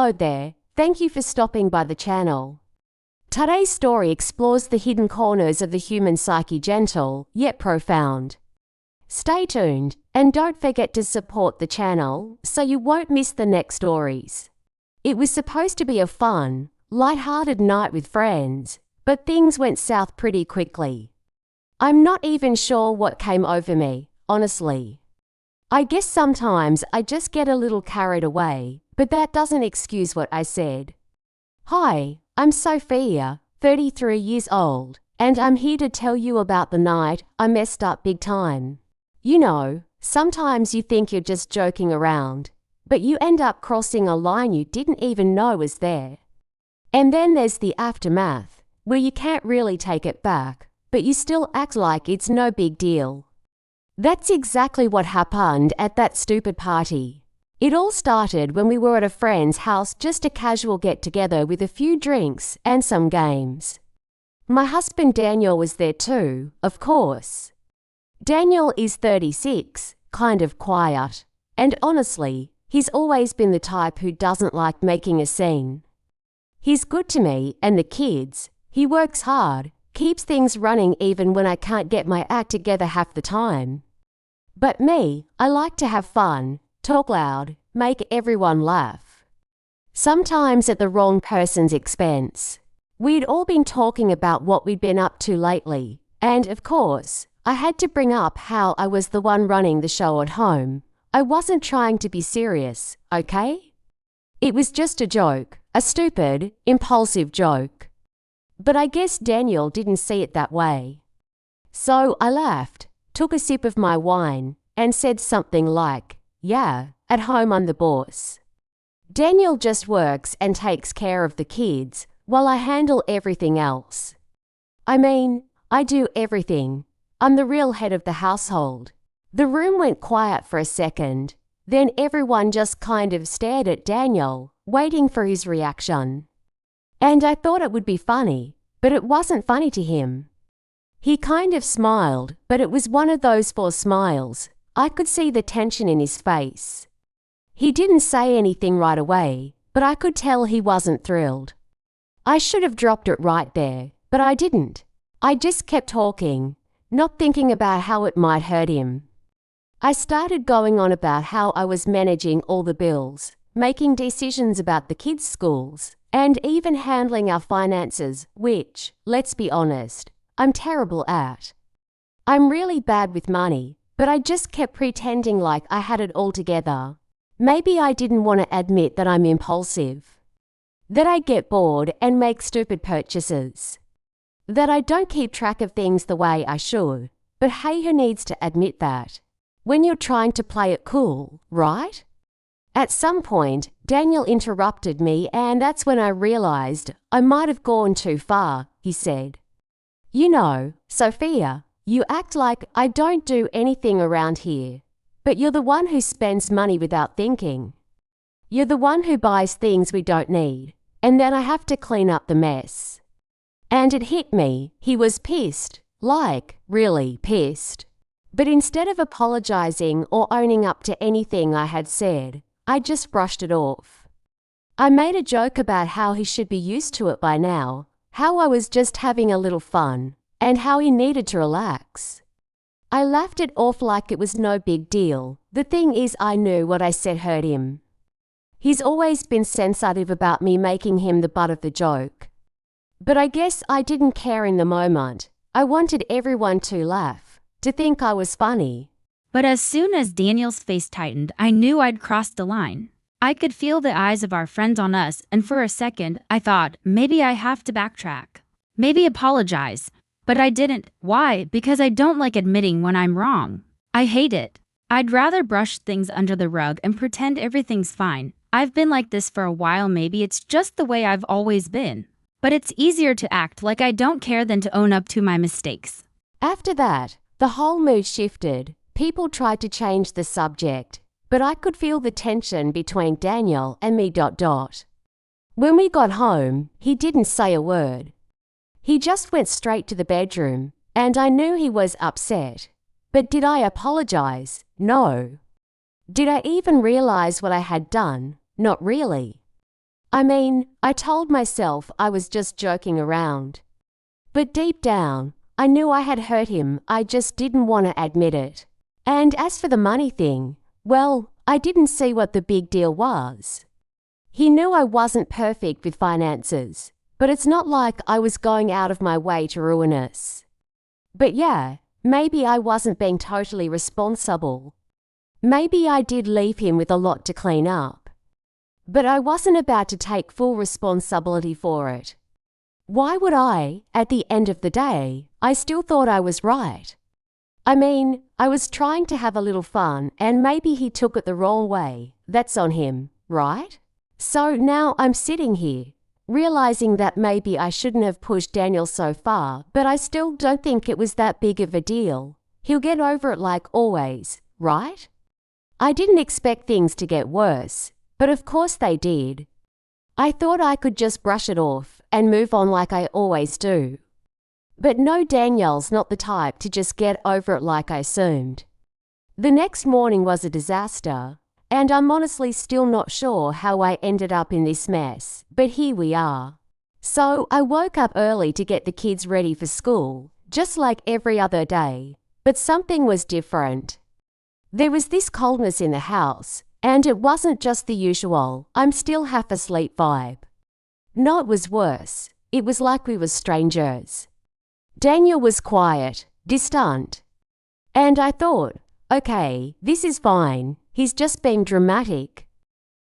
Hello there, thank you for stopping by the channel. Today's story explores the hidden corners of the human psyche, gentle yet profound. Stay tuned and don't forget to support the channel so you won't miss the next stories. It was supposed to be a fun, light-hearted night with friends, but things went south pretty quickly. I'm not even sure what came over me, honestly. I guess sometimes I just get a little carried away, but that doesn't excuse what I said. Hi, I'm Sophia, 33 years old, and I'm here to tell you about the night I messed up big time. You know, sometimes you think you're just joking around, but you end up crossing a line you didn't even know was there. And then there's the aftermath, where you can't really take it back, but you still act like it's no big deal. That's exactly what happened at that stupid party. It all started when we were at a friend's house, just a casual get-together with a few drinks and some games. My husband Daniel was there too, of course. Daniel is 36, kind of quiet, and honestly, he's always been the type who doesn't like making a scene. He's good to me and the kids, he works hard, keeps things running even when I can't get my act together half the time. But me, I like to have fun, talk loud, make everyone laugh. Sometimes at the wrong person's expense. We'd all been talking about what we'd been up to lately, and of course, I had to bring up how I was the one running the show at home. I wasn't trying to be serious, okay? It was just a joke, a stupid, impulsive joke. But I guess Daniel didn't see it that way. So I laughed, took a sip of my wine, and said something like, "Yeah, at home I'm the boss. Daniel just works and takes care of the kids, while I handle everything else. I mean, I do everything. I'm the real head of the household." The room went quiet for a second, then everyone just kind of stared at Daniel, waiting for his reaction. And I thought it would be funny, but it wasn't funny to him. He kind of smiled, but it was one of those forced smiles. I could see the tension in his face. He didn't say anything right away, but I could tell he wasn't thrilled. I should have dropped it right there, but I didn't. I just kept talking, not thinking about how it might hurt him. I started going on about how I was managing all the bills, making decisions about the kids' schools, and even handling our finances, which, let's be honest, I'm terrible at. I'm really bad with money, but I just kept pretending like I had it all together. Maybe I didn't want to admit that I'm impulsive. That I get bored and make stupid purchases. That I don't keep track of things the way I should. But hey, who needs to admit that? When you're trying to play it cool, right? At some point, Daniel interrupted me, and that's when I realized I might have gone too far, he said. "You know, Sophia, you act like I don't do anything around here, but you're the one who spends money without thinking. You're the one who buys things we don't need, and then I have to clean up the mess." And it hit me, he was pissed, like, really pissed. But instead of apologizing or owning up to anything I had said, I just brushed it off. I made a joke about how he should be used to it by now, how I was just having a little fun, and how he needed to relax. I laughed it off like it was no big deal. The thing is, I knew what I said hurt him. He's always been sensitive about me making him the butt of the joke. But I guess I didn't care in the moment. I wanted everyone to laugh, to think I was funny. But as soon as Daniel's face tightened, I knew I'd crossed the line. I could feel the eyes of our friends on us, and for a second, I thought, maybe I have to backtrack. Maybe apologize. But I didn't. Why? Because I don't like admitting when I'm wrong. I hate it. I'd rather brush things under the rug and pretend everything's fine. I've been like this for a while, maybe it's just the way I've always been. But it's easier to act like I don't care than to own up to my mistakes. After that, the whole mood shifted. People tried to change the subject, but I could feel the tension between Daniel and me. When we got home, he didn't say a word. He just went straight to the bedroom, and I knew he was upset. But did I apologize? No. Did I even realize what I had done? Not really. I told myself I was just joking around. But deep down, I knew I had hurt him, I just didn't want to admit it. And as for the money thing, well, I didn't see what the big deal was. He knew I wasn't perfect with finances, but it's not like I was going out of my way to ruin us. But yeah, maybe I wasn't being totally responsible. Maybe I did leave him with a lot to clean up. But I wasn't about to take full responsibility for it. Why would I, at the end of the day? I still thought I was right. I was trying to have a little fun and maybe he took it the wrong way. That's on him, right? So now I'm sitting here, realizing that maybe I shouldn't have pushed Daniel so far, but I still don't think it was that big of a deal. He'll get over it like always, right? I didn't expect things to get worse, but of course they did. I thought I could just brush it off and move on like I always do. But no, Daniel's not the type to just get over it like I assumed. The next morning was a disaster, and I'm honestly still not sure how I ended up in this mess, but here we are. So I woke up early to get the kids ready for school, just like every other day, but something was different. There was this coldness in the house, and it wasn't just the usual "I'm still half asleep" vibe. No, it was worse. It was like we were strangers. Daniel was quiet, distant. And I thought, okay, this is fine. He's just being dramatic.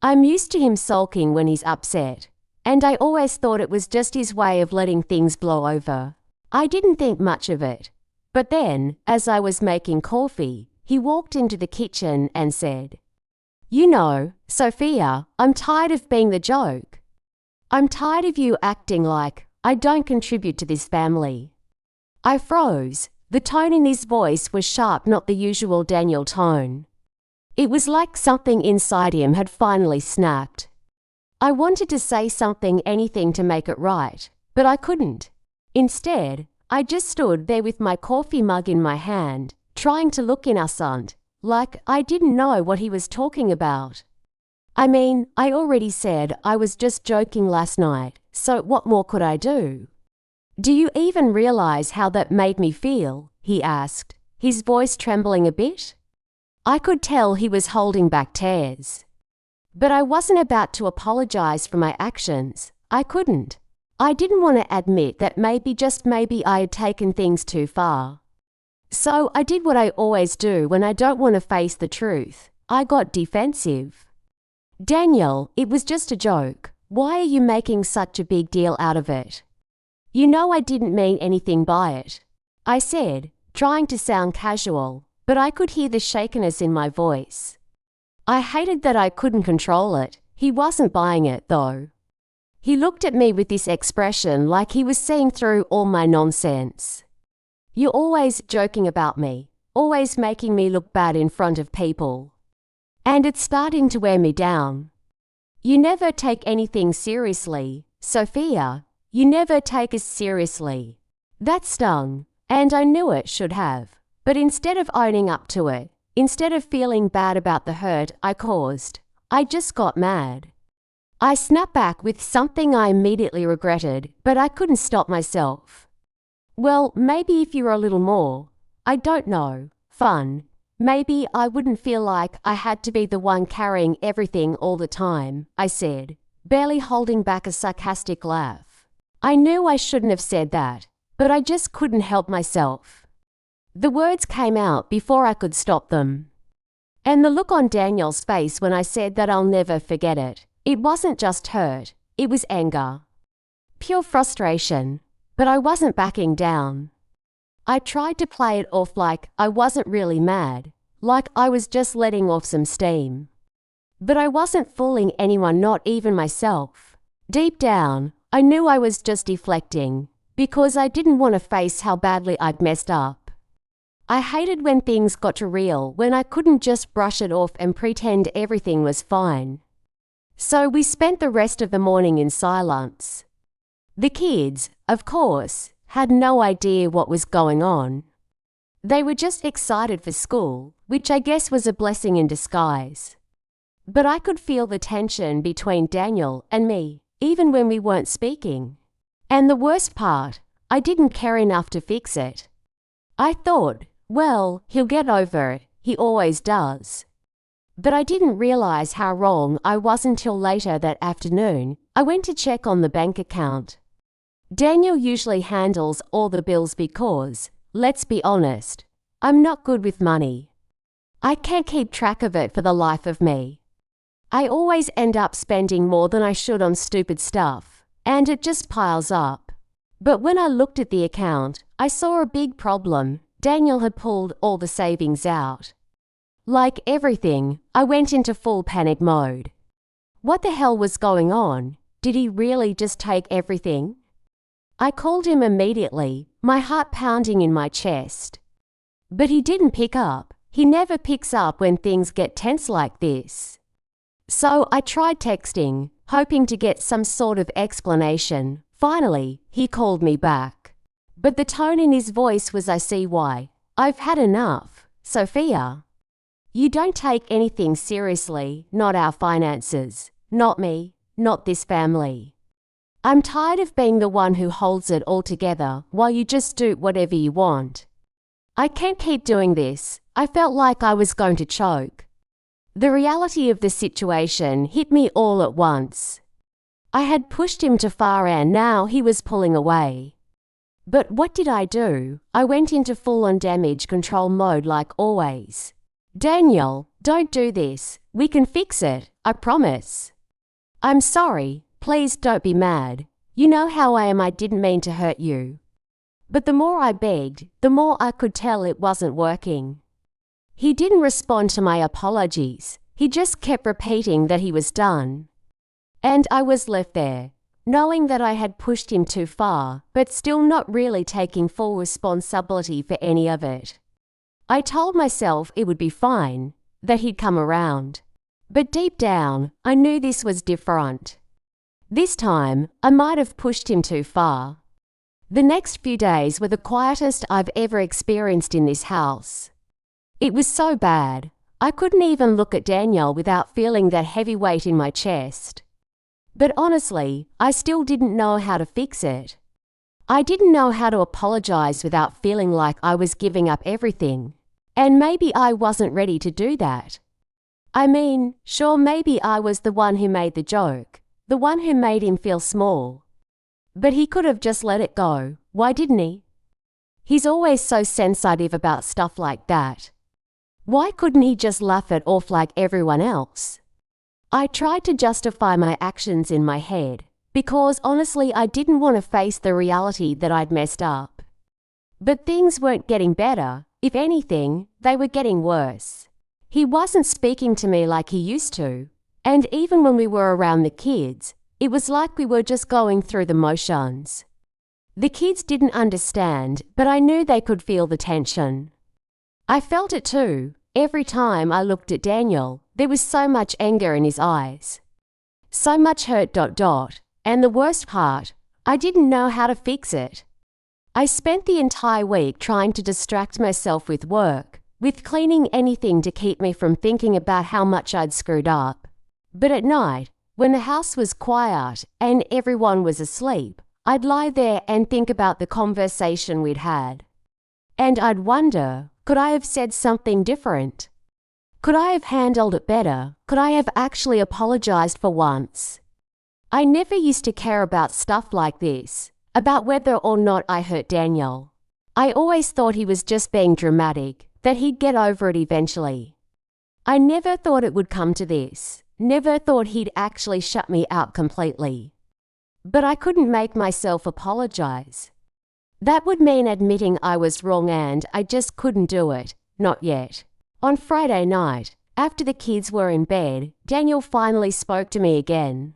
I'm used to him sulking when he's upset, and I always thought it was just his way of letting things blow over. I didn't think much of it. But then, as I was making coffee, he walked into the kitchen and said, "You know, Sophia, I'm tired of being the joke. I'm tired of you acting like I don't contribute to this family." I froze. The tone in his voice was sharp, not the usual Daniel tone. It was like something inside him had finally snapped. I wanted to say something, anything to make it right, but I couldn't. Instead, I just stood there with my coffee mug in my hand, trying to look innocent, like I didn't know what he was talking about. I already said I was just joking last night, so what more could I do? "Do you even realize how that made me feel?" he asked, his voice trembling a bit. I could tell he was holding back tears. But I wasn't about to apologize for my actions. I couldn't. I didn't want to admit that maybe, just maybe, I had taken things too far. So I did what I always do when I don't want to face the truth. I got defensive. "Daniel, it was just a joke. Why are you making such a big deal out of it? You know I didn't mean anything by it," I said, trying to sound casual, but I could hear the shakiness in my voice. I hated that I couldn't control it. He wasn't buying it, though. He looked at me with this expression like he was seeing through all my nonsense. "You're always joking about me, always making me look bad in front of people. And it's starting to wear me down. You never take anything seriously, Sophia. You never take us seriously." That stung, and I knew it should have. But instead of owning up to it, instead of feeling bad about the hurt I caused, I just got mad. I snapped back with something I immediately regretted, but I couldn't stop myself. "Well, maybe if you were a little more, I don't know, fun, maybe I wouldn't feel like I had to be the one carrying everything all the time," I said, barely holding back a sarcastic laugh. I knew I shouldn't have said that, but I just couldn't help myself. The words came out before I could stop them. And the look on Daniel's face when I said that, I'll never forget it. It wasn't just hurt, it was anger. Pure frustration, but I wasn't backing down. I tried to play it off like I wasn't really mad, like I was just letting off some steam. But I wasn't fooling anyone, not even myself. Deep down, I knew I was just deflecting, because I didn't want to face how badly I'd messed up. I hated when things got too real, when I couldn't just brush it off and pretend everything was fine. So we spent the rest of the morning in silence. The kids, of course, had no idea what was going on. They were just excited for school, which I guess was a blessing in disguise. But I could feel the tension between Daniel and me, even when we weren't speaking. And the worst part, I didn't care enough to fix it. I thought, well, he'll get over it, he always does. But I didn't realize how wrong I was until later that afternoon. I went to check on the bank account. Daniel usually handles all the bills because, let's be honest, I'm not good with money. I can't keep track of it for the life of me. I always end up spending more than I should on stupid stuff, and it just piles up. But when I looked at the account, I saw a big problem. Daniel had pulled all the savings out. Like everything, I went into full panic mode. What the hell was going on? Did he really just take everything? I called him immediately, my heart pounding in my chest. But he didn't pick up. He never picks up when things get tense like this. So I tried texting, hoping to get some sort of explanation. Finally, he called me back. But the tone in his voice was, I see why. I've had enough, Sophia. You don't take anything seriously, not our finances, not me, not this family. I'm tired of being the one who holds it all together while you just do whatever you want. I can't keep doing this. I felt like I was going to choke. The reality of the situation hit me all at once. I had pushed him too far and now he was pulling away. But what did I do? I went into full-on damage control mode like always. Daniel, don't do this. We can fix it, I promise. I'm sorry. Please don't be mad. You know how I am. I didn't mean to hurt you. But the more I begged, the more I could tell it wasn't working. He didn't respond to my apologies. He just kept repeating that he was done. And I was left there, knowing that I had pushed him too far, but still not really taking full responsibility for any of it. I told myself it would be fine, that he'd come around. But deep down, I knew this was different. This time, I might have pushed him too far. The next few days were the quietest I've ever experienced in this house. It was so bad, I couldn't even look at Daniel without feeling that heavy weight in my chest. But honestly, I still didn't know how to fix it. I didn't know how to apologize without feeling like I was giving up everything. And maybe I wasn't ready to do that. I mean, sure, maybe I was the one who made the joke, the one who made him feel small. But he could have just let it go. Why didn't he? He's always so sensitive about stuff like that. Why couldn't he just laugh it off like everyone else? I tried to justify my actions in my head, because honestly I didn't want to face the reality that I'd messed up. But things weren't getting better. If anything, they were getting worse. He wasn't speaking to me like he used to, and even when we were around the kids, it was like we were just going through the motions. The kids didn't understand, but I knew they could feel the tension. I felt it too. Every time I looked at Daniel, there was so much anger in his eyes. So much hurt. And the worst part, I didn't know how to fix it. I spent the entire week trying to distract myself with work, with cleaning, anything to keep me from thinking about how much I'd screwed up. But at night, when the house was quiet and everyone was asleep, I'd lie there and think about the conversation we'd had. And I'd wonder, could I have said something different? Could I have handled it better? Could I have actually apologized for once? I never used to care about stuff like this, about whether or not I hurt Daniel. I always thought he was just being dramatic, that he'd get over it eventually. I never thought it would come to this, never thought he'd actually shut me out completely. But I couldn't make myself apologize. That would mean admitting I was wrong and I just couldn't do it, not yet. On Friday night, after the kids were in bed, Daniel finally spoke to me again.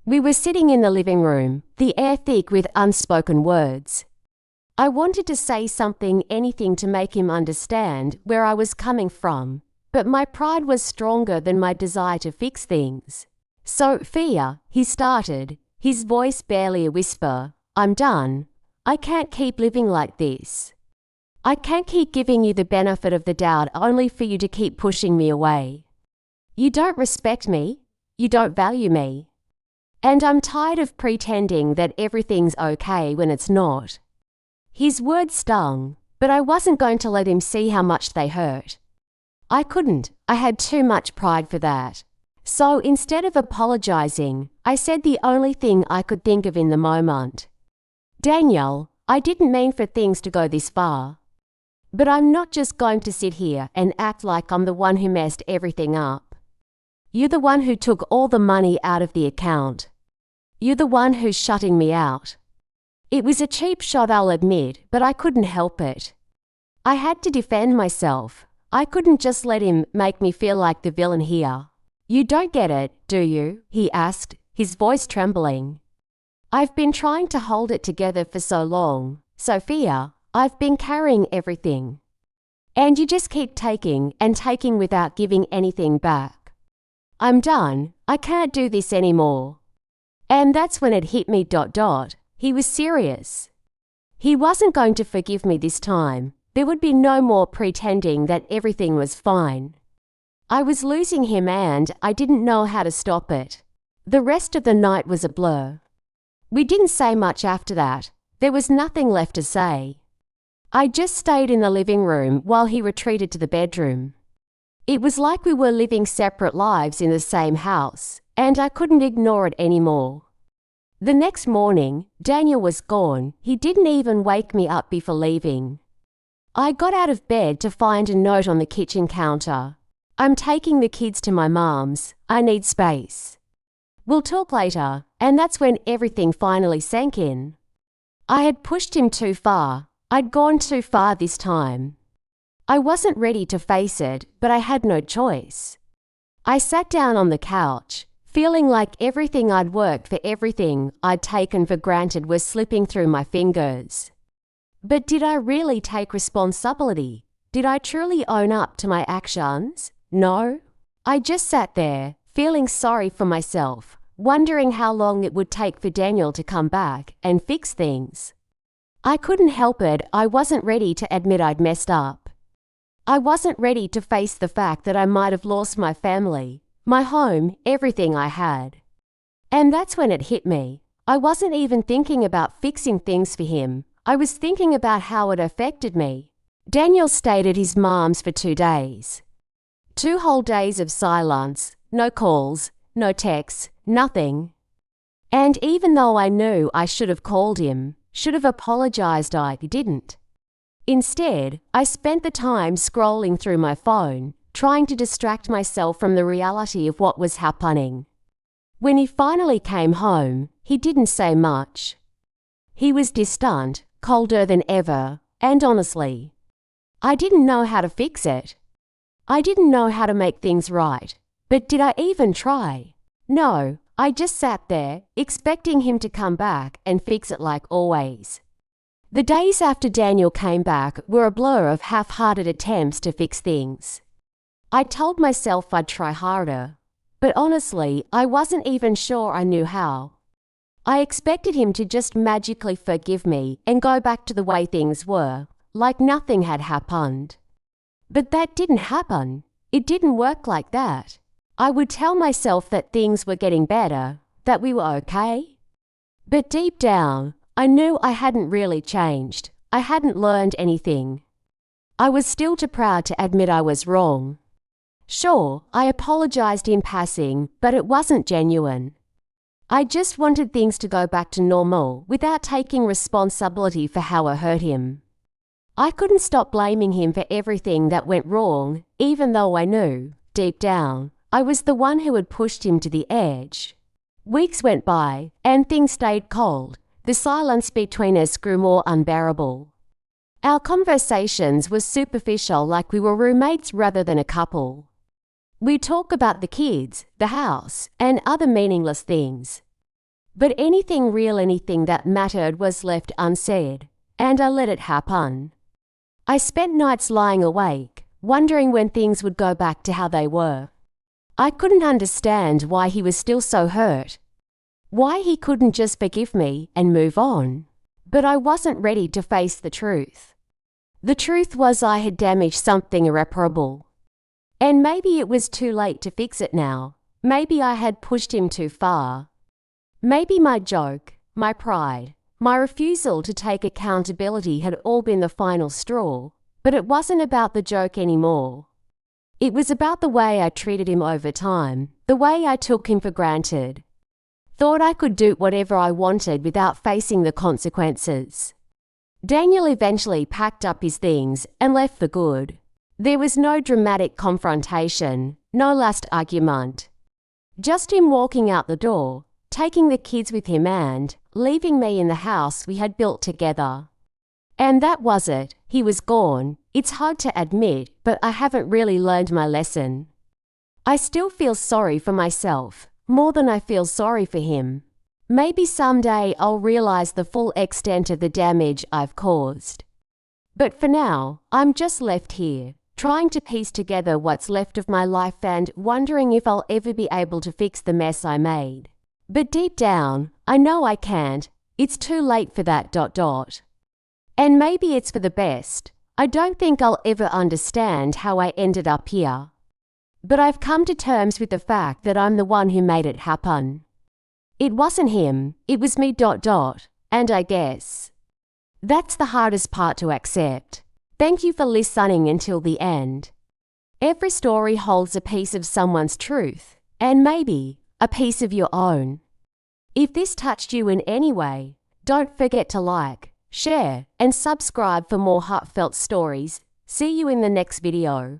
We were sitting in the living room, the air thick with unspoken words. I wanted to say something, anything to make him understand where I was coming from, but my pride was stronger than my desire to fix things. Sophia, he started, his voice barely a whisper, I'm done. I can't keep living like this. I can't keep giving you the benefit of the doubt only for you to keep pushing me away. You don't respect me. You don't value me. And I'm tired of pretending that everything's okay when it's not. His words stung, but I wasn't going to let him see how much they hurt. I couldn't. I had too much pride for that. So instead of apologizing, I said the only thing I could think of in the moment. Daniel, I didn't mean for things to go this far. But I'm not just going to sit here and act like I'm the one who messed everything up. You're the one who took all the money out of the account. You're the one who's shutting me out. It was a cheap shot, I'll admit, but I couldn't help it. I had to defend myself. I couldn't just let him make me feel like the villain here. You don't get it, do you? He asked, his voice trembling. I've been trying to hold it together for so long, Sophia. I've been carrying everything. And you just keep taking and taking without giving anything back. I'm done. I can't do this anymore. And that's when it hit me. He was serious. He wasn't going to forgive me this time. There would be no more pretending that everything was fine. I was losing him and I didn't know how to stop it. The rest of the night was a blur. We didn't say much after that. There was nothing left to say. I just stayed in the living room while he retreated to the bedroom. It was like we were living separate lives in the same house, and I couldn't ignore it anymore. The next morning, Daniel was gone. He didn't even wake me up before leaving. I got out of bed to find a note on the kitchen counter. I'm taking the kids to my mom's. I need space. We'll talk later, and that's when everything finally sank in. I had pushed him too far. I'd gone too far this time. I wasn't ready to face it, but I had no choice. I sat down on the couch, feeling like everything I'd worked for, everything I'd taken for granted was slipping through my fingers. But did I really take responsibility? Did I truly own up to my actions? No. I just sat there, feeling sorry for myself, wondering how long it would take for Daniel to come back and fix things. I couldn't help it. I wasn't ready to admit I'd messed up. I wasn't ready to face the fact that I might have lost my family, my home, everything I had. And that's when it hit me. I wasn't even thinking about fixing things for him. I was thinking about how it affected me. Daniel stayed at his mom's for 2 days. 2 whole days of silence, no calls, no texts, nothing. And even though I knew I should have called him, should have apologized, I didn't. Instead, I spent the time scrolling through my phone, trying to distract myself from the reality of what was happening. When he finally came home, he didn't say much. He was distant, colder than ever, and honestly, I didn't know how to fix it. I didn't know how to make things right. But did I even try? No. I just sat there, expecting him to come back and fix it like always. The days after Daniel came back were a blur of half-hearted attempts to fix things. I told myself I'd try harder, but honestly, I wasn't even sure I knew how. I expected him to just magically forgive me and go back to the way things were, like nothing had happened. But that didn't happen. It didn't work like that. I would tell myself that things were getting better, that we were okay. But deep down, I knew I hadn't really changed. I hadn't learned anything. I was still too proud to admit I was wrong. Sure, I apologized in passing, but it wasn't genuine. I just wanted things to go back to normal without taking responsibility for how I hurt him. I couldn't stop blaming him for everything that went wrong, even though I knew, deep down, I was the one who had pushed him to the edge. Weeks went by, and things stayed cold. The silence between us grew more unbearable. Our conversations were superficial, like we were roommates rather than a couple. We'd talk about the kids, the house, and other meaningless things. But anything real, anything that mattered was left unsaid, and I let it happen. I spent nights lying awake, wondering when things would go back to how they were. I couldn't understand why he was still so hurt. Why he couldn't just forgive me and move on. But I wasn't ready to face the truth. The truth was I had damaged something irreparable. And maybe it was too late to fix it now. Maybe I had pushed him too far. Maybe my joke, my pride, my refusal to take accountability had all been the final straw, but it wasn't about the joke anymore. It was about the way I treated him over time, the way I took him for granted. Thought I could do whatever I wanted without facing the consequences. Daniel eventually packed up his things and left for good. There was no dramatic confrontation, no last argument. Just him walking out the door, taking the kids with him and leaving me in the house we had built together. And that was it. He was gone. It's hard to admit, but I haven't really learned my lesson. I still feel sorry for myself, more than I feel sorry for him. Maybe someday I'll realize the full extent of the damage I've caused. But for now, I'm just left here, trying to piece together what's left of my life and wondering if I'll ever be able to fix the mess I made. But deep down, I know I can't. It's too late for that ... And maybe it's for the best. I don't think I'll ever understand how I ended up here. But I've come to terms with the fact that I'm the one who made it happen. It wasn't him, it was me ... And I guess that's the hardest part to accept. Thank you for listening until the end. Every story holds a piece of someone's truth, and maybe a piece of your own. If this touched you in any way, don't forget to like, share, and subscribe for more heartfelt stories. See you in the next video.